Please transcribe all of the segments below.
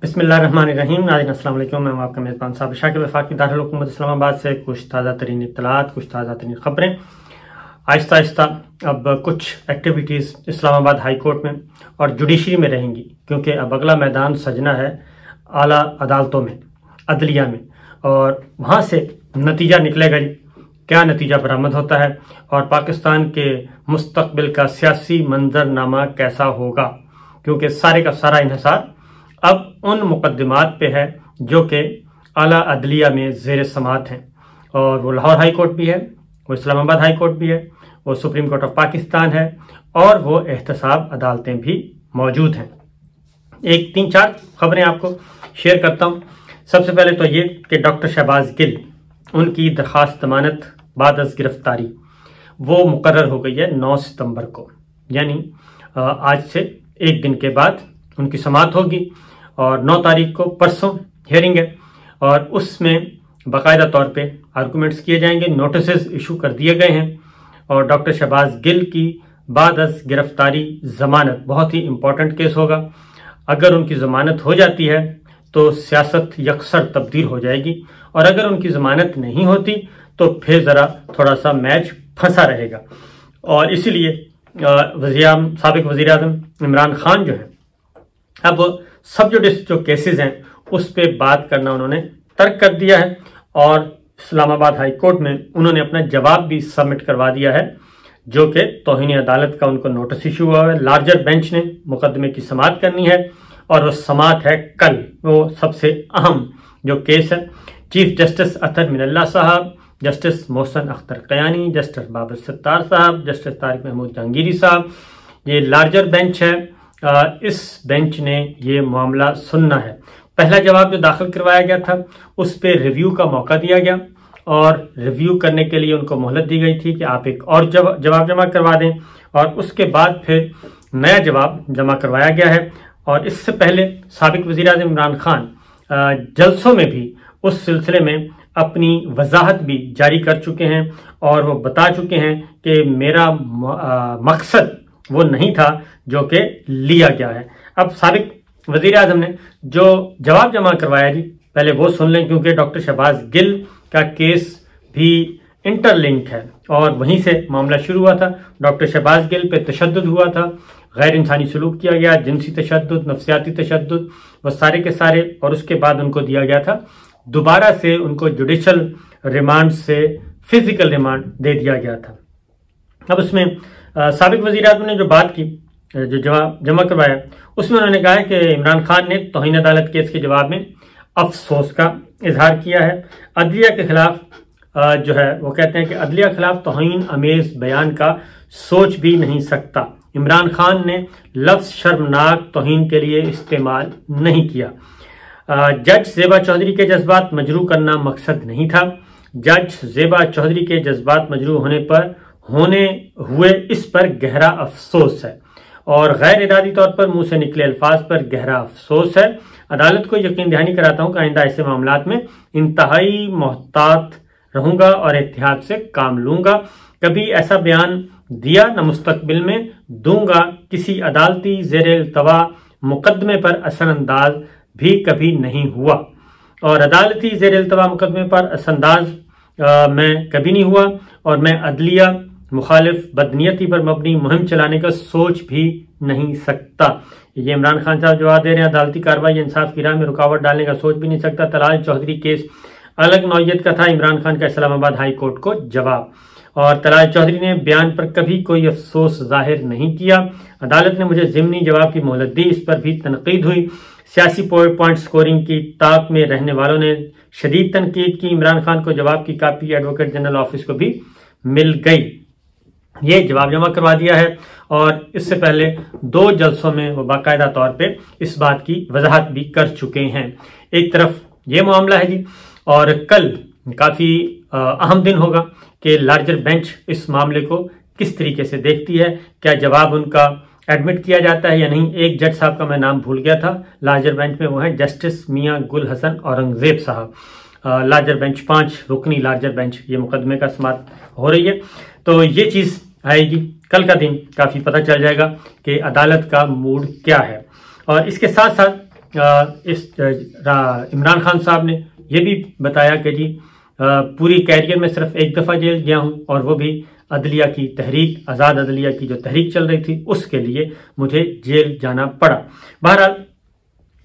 बिस्मिल्लाहिर्रहमानिर्रहीम। नाज़रीन अस्सलाम वालेकुम। मैं हूं आपका मेज़बान साबिर शाकिर वफाकी दारुल हुकूमत इस्लामाबाद से कुछ ताज़ा तरीन इत्तलात, कुछ ताज़ा तरीन खबरें। आहिस्ता आहिस्ता अब कुछ एक्टिविटीज़ इस्लामाबाद हाई कोर्ट में और जुडिशरी में रहेंगी, क्योंकि अब अगला मैदान सजना है आला अदालतों में, अदलिया में, और वहाँ से नतीजा निकलेगा जी क्या नतीजा बरामद होता है और पाकिस्तान के मुस्तकबिल का सियासी मंजरनामा कैसा होगा, क्योंकि सारे का सारा इन्हिसार अब उन मुकदमात पे है जो कि आला अदलिया में ज़ेर समात हैं। और वो लाहौर हाई कोर्ट भी है, वो इस्लामाबाद हाई कोर्ट भी है, वो सुप्रीम कोर्ट ऑफ पाकिस्तान है और वो एहतसाब अदालतें भी मौजूद हैं। एक 3-4 खबरें आपको शेयर करता हूँ। सबसे पहले तो ये कि डॉक्टर शहबाज गिल, उनकी दरख्वास्त जमानत बाद अज़ गिरफ्तारी वो मुकर्रर हो गई है 9 सितंबर को, यानी आज से एक दिन के बाद उनकी समाअत होगी और 9 तारीख को परसों हियरिंग है और उसमें बाकायदा तौर पे आर्गूमेंट्स किए जाएंगे, नोटिस इशू कर दिए गए हैं। और डॉक्टर शहबाज गिल की बाद अज़ गिरफ्तारी जमानत बहुत ही इंपॉर्टेंट केस होगा। अगर उनकी जमानत हो जाती है तो सियासत यकसर तब्दील हो जाएगी, और अगर उनकी जमानत नहीं होती तो फिर ज़रा थोड़ा सा मैच फंसा रहेगा। और इसीलिए साबिक वज़ीर आज़म इमरान खान जो है, अब सब जुडिस जो केसेस हैं उस पर बात करना उन्होंने तर्क कर दिया है और इस्लामाबाद हाई कोर्ट में उन्होंने अपना जवाब भी सबमिट करवा दिया है, जो कि तौहीन अदालत का उनको नोटिस इशू हुआ है। लार्जर बेंच ने मुकदमे की समाअत करनी है और वो समाअत है कल। वो सबसे अहम जो केस है, चीफ जस्टिस अतर मिनल्ला साहब, जस्टिस मोहसन अख्तर कयानी, जस्टिस बाबर सत्तार साहब, जस्टिस तारिक महमूद जहांगीरी साहब, ये लार्जर बेंच है। इस बेंच ने ये मामला सुनना है। पहला जवाब जो दाखिल करवाया गया था उस पर रिव्यू का मौका दिया गया और रिव्यू करने के लिए उनको मोहलत दी गई थी कि आप एक और जवाब जमा करवा दें, और उसके बाद फिर नया जवाब जमा करवाया गया है। और इससे पहले साबिक वज़ीर आज़म इमरान खान जलसों में भी उस सिलसिले में अपनी वजाहत भी जारी कर चुके हैं और वो बता चुके हैं कि मेरा मकसद वो नहीं था जो कि लिया गया है। अब साबिक वज़ीर आज़म ने जो जवाब जमा करवाया जी, पहले वो सुन लें, क्योंकि डॉक्टर शहबाज गिल का केस भी इंटरलिंक है और वहीं से मामला शुरू हुआ था। डॉक्टर शहबाज गिल पे तशद्दुद हुआ था, गैर इंसानी सलूक किया गया, जिनसी तशद्दुद, नफ्सियाती तशद्दुद, वो सारे के सारे, और उसके बाद उनको दिया गया था दोबारा से, उनको जुडिशल रिमांड से फिजिकल रिमांड दे दिया गया था। अब उसमें साबिक वज़ीर आज़म ने जो बात की, जो जवाब जमा करवाया, उसमें उन्होंने कहा है कि इमरान खान ने तौहीन अदालत केस के जवाब में अफसोस का इजहार किया है। अदलिया के खिलाफ जो है वो कहते हैं कि अदलिया के खिलाफ तौहीन अमेज बयान का सोच भी नहीं सकता। इमरान खान ने लफ्ज शर्मनाक तौहीन के लिए इस्तेमाल नहीं किया। जज ज़ेबा चौधरी के जज्बात मजरू करना मकसद नहीं था। जज ज़ेबा चौधरी के जज्बात मजरू होने हुए इस पर गहरा अफसोस है और गैर इरादी तौर पर मुंह से निकले अल्फाज पर गहरा अफसोस है। अदालत को यकीन दहानी कराता हूं कि आइंदा ऐसे मामलात में इंतहाई मोहतात रहूंगा और एहतियात से काम लूंगा। कभी ऐसा बयान दिया न मुस्तकबिल में दूंगा। किसी अदालती ज़ेर इल्तवा मुकदमे पर असरअंदाज भी कभी नहीं हुआ, और अदालती ज़ेर इल्तवा मुकदमे पर असरअंदाज मैं कभी नहीं हुआ, और मैं अदलिया मुखालिफ बदनीयती पर मबनी मुहिम चलाने का सोच भी नहीं सकता। ये इमरान खान साहब जवाब दे रहे हैं। अदालती कार्रवाई इंसाफ की राह में रुकावट डालने का सोच भी नहीं सकता। तलाल चौधरी केस अलग नौयत का था। इमरान खान का इस्लामाबाद हाई कोर्ट को जवाब, और तलाल चौधरी ने बयान पर कभी कोई अफसोस जाहिर नहीं किया। अदालत ने मुझे ज़िमनी जवाब की मोहलत दी, इस पर भी तनकीद हुई। सियासी पॉइंट स्कोरिंग की ताक में रहने वालों ने शदीद तनकीद की। इमरान खान को जवाब की कापी एडवोकेट जनरल ऑफिस को भी मिल गई। ये जवाब जमा करवा दिया है और इससे पहले 2 जलसों में वो बाकायदा तौर पे इस बात की वजाहत भी कर चुके हैं। एक तरफ ये मामला है जी, और कल काफ़ी अहम दिन होगा कि लार्जर बेंच इस मामले को किस तरीके से देखती है। क्या जवाब उनका एडमिट किया जाता है या नहीं। एक जज साहब का मैं नाम भूल गया था लार्जर बेंच में, वो है जस्टिस मियां गुल हसन औरंगजेब साहब। लार्जर बेंच 5 रुकनी लार्जर बेंच ये मुकदमे का समाअत हो रही है, तो ये चीज़ आएगी कल का दिन, काफ़ी पता चल जाएगा कि अदालत का मूड क्या है। और इसके साथ साथ इमरान खान साहब ने ये भी बताया कि जी पूरी कैरियर में सिर्फ एक दफ़ा जेल गया हूं और वो भी अदलिया की तहरीक, आज़ाद अदलिया की जो तहरीक चल रही थी उसके लिए मुझे जेल जाना पड़ा। बहरहाल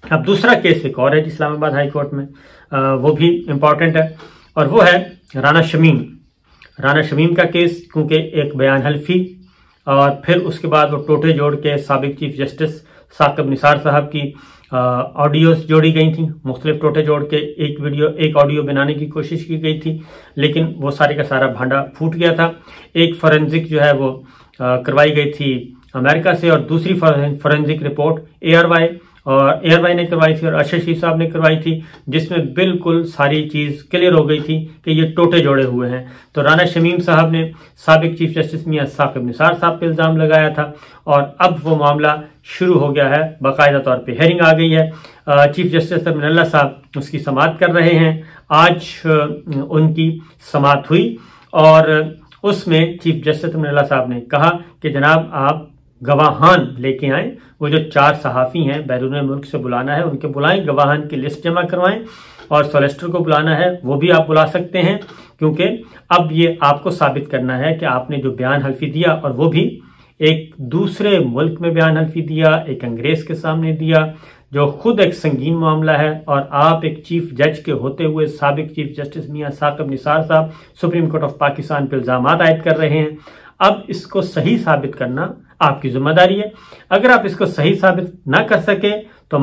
अब दूसरा केस एक और है इस्लामाबाद हाई कोर्ट में, वो भी इम्पॉर्टेंट है और वो है राना शमीम का केस, क्योंकि एक बयान हल्फी और फिर उसके बाद वो टोटे जोड़ के साबिक चीफ जस्टिस साकिब निसार साहब की ऑडियोज जोड़ी गई थी, मुख्तलिफ टोटे जोड़ के एक ऑडियो बनाने की कोशिश की गई थी, लेकिन वो सारे का सारा भांडा फूट गया था। एक फॉरेंसिक जो है वो करवाई गई थी अमेरिका से और दूसरी फॉरेंसिक रिपोर्ट एआरवाई ने करवाई थी और अशरफ साहब ने करवाई थी, जिसमें बिल्कुल सारी चीज क्लियर हो गई थी कि ये टोटे जोड़े हुए हैं। तो राना शमीम साहब ने साबिक चीफ जस्टिस मियां साकिब निसार साहब पे इल्जाम लगाया था और अब वो मामला शुरू हो गया है, बाकायदा तौर पे हेयरिंग आ गई है। चीफ जस्टिस अमीनुल्लाह साहब उसकी समाअत कर रहे हैं। आज उनकी समाअत हुई और उसमें चीफ जस्टिस अमीनुल्लाह साहब ने कहा कि जनाब आप गवाहान लेके आए, वो जो 4 सहाफ़ी हैं बैरून मुल्क से बुलाना है उनके बुलाएं, गवाहान की लिस्ट जमा करवाएं और सोलिसिटर को बुलाना है वो भी आप बुला सकते हैं, क्योंकि अब ये आपको साबित करना है कि आपने जो बयान हल्फी दिया और वो भी एक दूसरे मुल्क में बयान हल्फी दिया, एक अंग्रेज के सामने दिया, जो खुद एक संगीन मामला है और आप एक चीफ जज के होते हुए साबिक चीफ जस्टिस मियां साकिब निसार साहब सुप्रीम कोर्ट ऑफ पाकिस्तान पर इल्जाम आयद कर रहे हैं। अब इसको सही साबित करना आपकी जिम्मेदारी है। अगर आप इसको सही साबित ना कर सके तो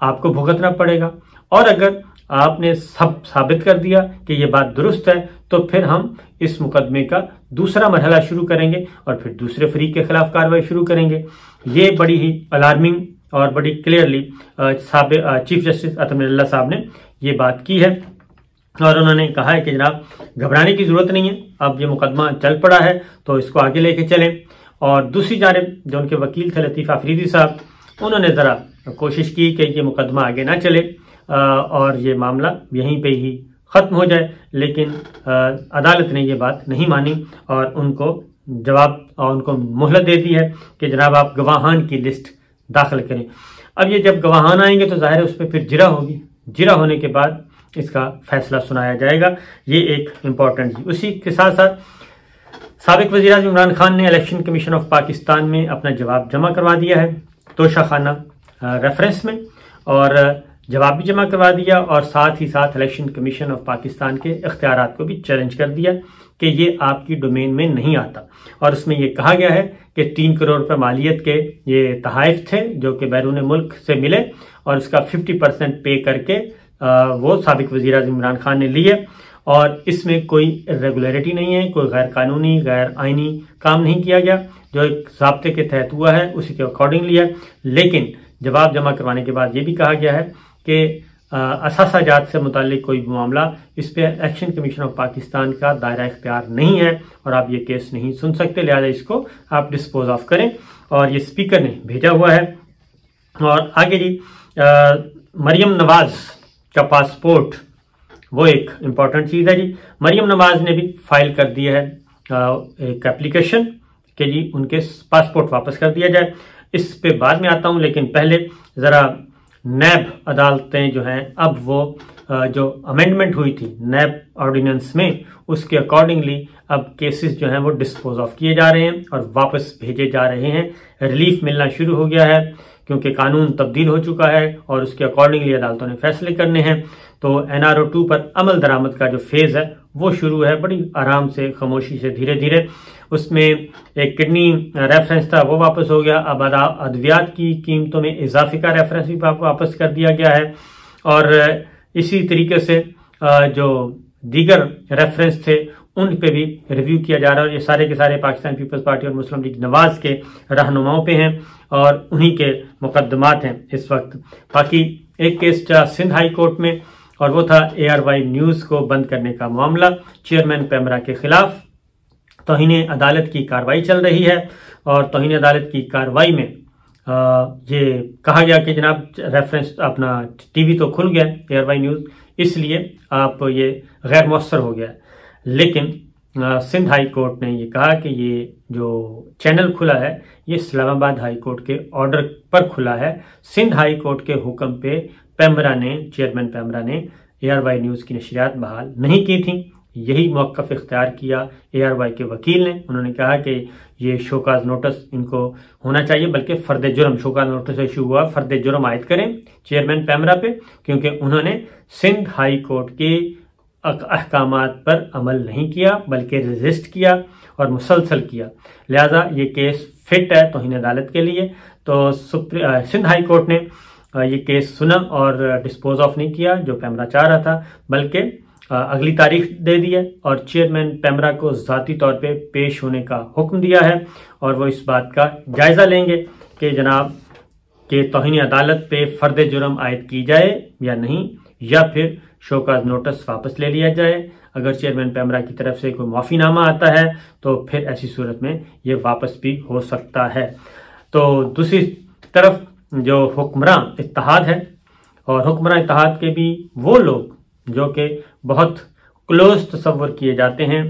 आपको भुगतना पड़ेगा और अगर आपने सब साबित कर दिया कि ये बात दुरुस्त है तो फिर हम इस मुकदमे का दूसरा मरहला शुरू करेंगे और फिर दूसरे फरीक के खिलाफ कार्रवाई शुरू करेंगे। ये बड़ी ही अलार्मिंग और बड़ी क्लियरली चीफ जस्टिस अमीनुल्लाह साहब ने ये बात की है और उन्होंने कहा है कि जनाब घबराने की जरूरत नहीं है, अब ये मुकदमा चल पड़ा है तो इसको आगे लेके चलें। और दूसरी जानिब जो उनके वकील थे लतीफ़ आफरीदी साहब, उन्होंने ज़रा कोशिश की कि ये मुकदमा आगे ना चले और ये मामला यहीं पे ही ख़त्म हो जाए, लेकिन अदालत ने ये बात नहीं मानी और उनको मोहलत दे दी है कि जनाब आप गवाहान की लिस्ट दाखिल करें। अब ये जब गवाहान आएंगे तो जाहिर है उस पर फिर जिरा होगी, जिरा होने के बाद इसका फैसला सुनाया जाएगा। ये एक इम्पॉर्टेंट चीज। उसी के साथ साथ साबिक वज़ीर आज़म इमरान खान ने इलेक्शन कमीशन ऑफ पाकिस्तान में अपना जवाब जमा करवा दिया है तोशाखाना रेफरेंस में, और जवाब भी जमा करवा दिया और साथ ही साथ इलेक्शन कमीशन ऑफ पाकिस्तान के इख्तियारात को भी चैलेंज कर दिया कि ये आपकी डोमेन में नहीं आता। और उसमें ये कहा गया है कि 3 करोड़ रुपए मालियत के ये तहाइफ थे जो कि बैरून मुल्क से मिले और उसका 50% पे करके वो साबिक वज़ीर आज़म इमरान खान ने लिए और इसमें कोई इर्रेगुलरिटी नहीं है, कोई गैर कानूनी गैर आइनी काम नहीं किया गया, जो एक ज़ाब्ते के तहत हुआ है उसी के अकॉर्डिंग लिया। लेकिन जवाब जमा करवाने के बाद ये भी कहा गया है कि असासाजात से मुतालिक कोई भी मामला इस पर इलेक्शन कमीशन ऑफ पाकिस्तान का दायरा इख्तियार नहीं है और आप ये केस नहीं सुन सकते, लिहाजा इसको आप डिस्पोज ऑफ करें। और ये स्पीकर ने भेजा हुआ है। और आगे जी मरियम नवाज का पासपोर्ट, वो एक इम्पॉर्टेंट चीज़ है जी। मरियम नवाज ने भी फाइल कर दिया है एक एप्लीकेशन कि जी उनके पासपोर्ट वापस कर दिया जाए। इस पे बाद में आता हूं, लेकिन पहले ज़रा नैब अदालतें जो हैं अब वो जो अमेंडमेंट हुई थी नैब ऑर्डिनेंस में उसके अकॉर्डिंगली अब केसेस जो हैं वो डिस्पोज ऑफ किए जा रहे हैं और वापस भेजे जा रहे हैं। रिलीफ मिलना शुरू हो गया है क्योंकि कानून तब्दील हो चुका है और उसके अकॉर्डिंगली अदालतों ने फैसले करने हैं। तो NRO 2 पर अमल दरामद का जो फेज है वो शुरू है, बड़ी आराम से खामोशी से धीरे धीरे। उसमें एक किडनी रेफरेंस था वो वापस हो गया, अब अद्वियात की कीमतों में इजाफे का रेफरेंस भी वापस कर दिया गया है और इसी तरीके से जो दीगर रेफरेंस थे उन पे भी रिव्यू किया जा रहा है। ये सारे के सारे पाकिस्तान पीपल्स पार्टी और मुस्लिम लीग नवाज के रहनुमाओं पे हैं और उन्हीं के मुकदमात हैं इस वक्त। बाकी एक केस था सिंध हाई कोर्ट में और वो था ARY न्यूज को बंद करने का मामला, चेयरमैन पैमरा के खिलाफ तौहीन अदालत की कार्रवाई चल रही है और तौहीन अदालत की कार्रवाई में ये कहा गया कि जनाब रेफरेंस अपना TV तो खुल गया ARY न्यूज, इसलिए आप ये गैर मौसर हो गया। लेकिन सिंध हाई कोर्ट ने ये कहा कि ये जो चैनल खुला है ये इस्लामाबाद हाई कोर्ट के ऑर्डर पर खुला है। सिंध हाई कोर्ट के हुक्म पे चेयरमैन पैमरा ने ARY न्यूज़ की नशरियात बहाल नहीं की थी। यही मौक़िफ़ इख्तियार किया ARY के वकील ने। उन्होंने कहा कि ये शोकाज नोटिस इनको होना चाहिए, बल्कि फ़र्द जुर्म शोकाज नोटिस इशू हुआ, फ़र्द जुर्म आयद करें चेयरमैन पैमरा पे, क्योंकि उन्होंने सिंध हाई कोर्ट के अहकामात पर अमल नहीं किया बल्कि रेजिस्ट किया और मुसलसल किया। लिहाजा ये केस फिट है तौहीन अदालत के लिए। तो सिंध हाई कोर्ट ने ये केस सुना और डिस्पोज ऑफ नहीं किया जो पैमरा चाह रहा था, बल्कि अगली तारीख दे दी है और चेयरमैन पैमरा को ज़ाती तौर पे पेश होने का हुक्म दिया है और वो इस बात का जायज़ा लेंगे कि जनाब के तौहीन अदालत पे फ़र्द जुर्म आयद की जाए या नहीं, या फिर शोकाज नोटिस वापस ले लिया जाए। अगर चेयरमैन पैमरा की तरफ से कोई माफ़ीनामा आता है तो फिर ऐसी सूरत में ये वापस भी हो सकता है। तो दूसरी तरफ जो हुक्मरान इत्तेहाद है, और हुक्मरान इत्तेहाद के भी वो लोग जो कि बहुत क्लोज तस्वर किए जाते हैं,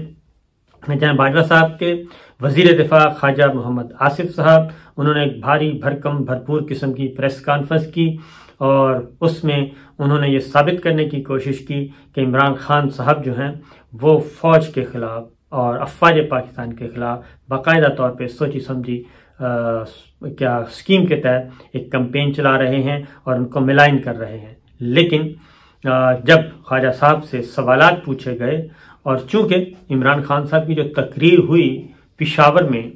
जहाँ बाजवा साहब के वज़ीर दिफा ख्वाजा मोहम्मद आसिफ साहब, उन्होंने एक भारी भरकम भरपूर किस्म की प्रेस कॉन्फ्रेंस की और उसमें उन्होंने ये साबित करने की कोशिश की कि इमरान खान साहब जो हैं वो फ़ौज के ख़िलाफ़ और अफ़वाज पाकिस्तान के ख़िलाफ़ बाकायदा तौर पे सोची समझी स्कीम के तहत एक कैंपेन चला रहे हैं और उनको मिलाइन कर रहे हैं। लेकिन जब ख्वाजा साहब से सवालात पूछे गए और चूंकि इमरान खान साहब की जो तकरीर हुई पेशावर में,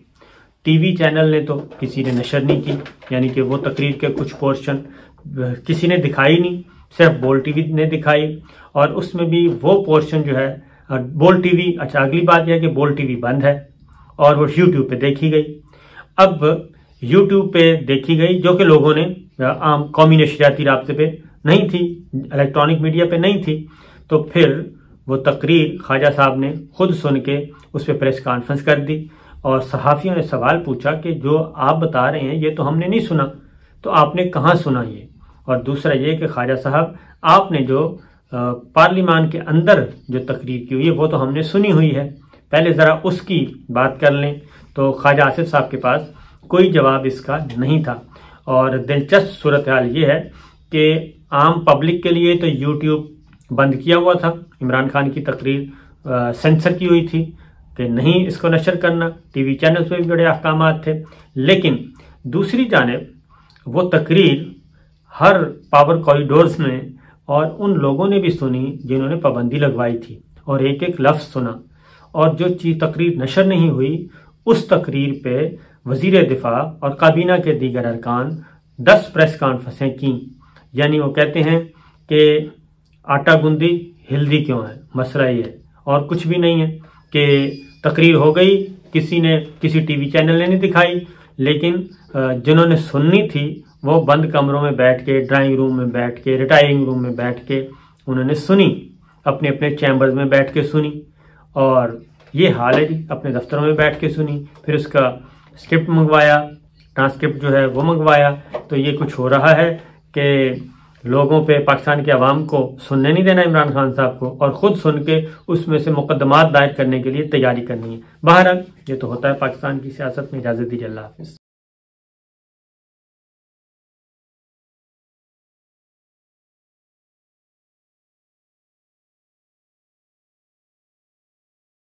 टीवी चैनल ने तो किसी ने नशर नहीं की, यानी कि वो तकरीर के कुछ पोर्शन किसी ने दिखाई नहीं, सिर्फ बोल टीवी ने दिखाई और उसमें भी वो पोर्शन जो है बोल टीवी, अच्छा अगली बात यह है कि बोल टीवी बंद है और वो यूट्यूब पे देखी गई। अब यूट्यूब पे देखी गई जो कि लोगों ने आम कौमी नशरियाती राब्ते पे नहीं थी, इलेक्ट्रॉनिक मीडिया पे नहीं थी, तो फिर वो तकरीर ख्वाजा साहब ने खुद सुन के उस पर प्रेस कॉन्फ्रेंस कर दी और सहाफ़ियों ने सवाल पूछा कि जो आप बता रहे हैं ये तो हमने नहीं सुना, तो आपने कहाँ सुना ये? और दूसरा ये कि ख्वाजा साहब आपने जो पार्लिमान के अंदर जो तकरीर की हुई है वो तो हमने सुनी हुई है, पहले ज़रा उसकी बात कर लें। तो ख्वाजा आसिफ साहब के पास कोई जवाब इसका नहीं था। और दिलचस्प सूरत हाल ये है कि आम पब्लिक के लिए तो यूट्यूब बंद किया हुआ था, इमरान खान की तकरीर सेंसर की हुई थी कि नहीं इसको नशर करना, टीवी चैनल्स पे भी बड़े अहकामात थे। लेकिन दूसरी जानिब वो तकरीर हर पावर कॉरिडोर्स में और उन लोगों ने भी सुनी जिन्होंने पाबंदी लगवाई थी और एक एक लफ्ज़ सुना, और जो चीज़ तकरीर नशर नहीं हुई उस तकरीर पे वज़ीर दिफा और काबीना के दीगर अरकान 10 प्रेस कॉन्फ्रेंसें की। यानी वो कहते हैं कि आटा गूंदी हिल्दी क्यों है, मसला ये है और कुछ भी नहीं है कि तकरीर हो गई, किसी ने किसी टीवी चैनल ने नहीं दिखाई, लेकिन जिन्होंने सुननी थी वो बंद कमरों में बैठ के, ड्राइंग रूम में बैठ के, रिटायरिंग रूम में बैठ के उन्होंने सुनी, अपने अपने चैम्बर्स में बैठ के सुनी। और ये हाल है जी, अपने दफ्तरों में बैठ के सुनी, फिर उसका स्क्रिप्ट मंगवाया, ट्रांसक्रिप्ट जो है वो मंगवाया। तो ये कुछ हो रहा है कि लोगों पे, पाकिस्तान के अवाम को सुनने नहीं देना इमरान खान साहब को, और ख़ुद सुन के उसमें से मुकदमात दायर करने के लिए तैयारी करनी है। बहरहाल ये तो होता है पाकिस्तान की सियासत में। इजाज़त दीजिए, अल्लाह हाफ़िज़।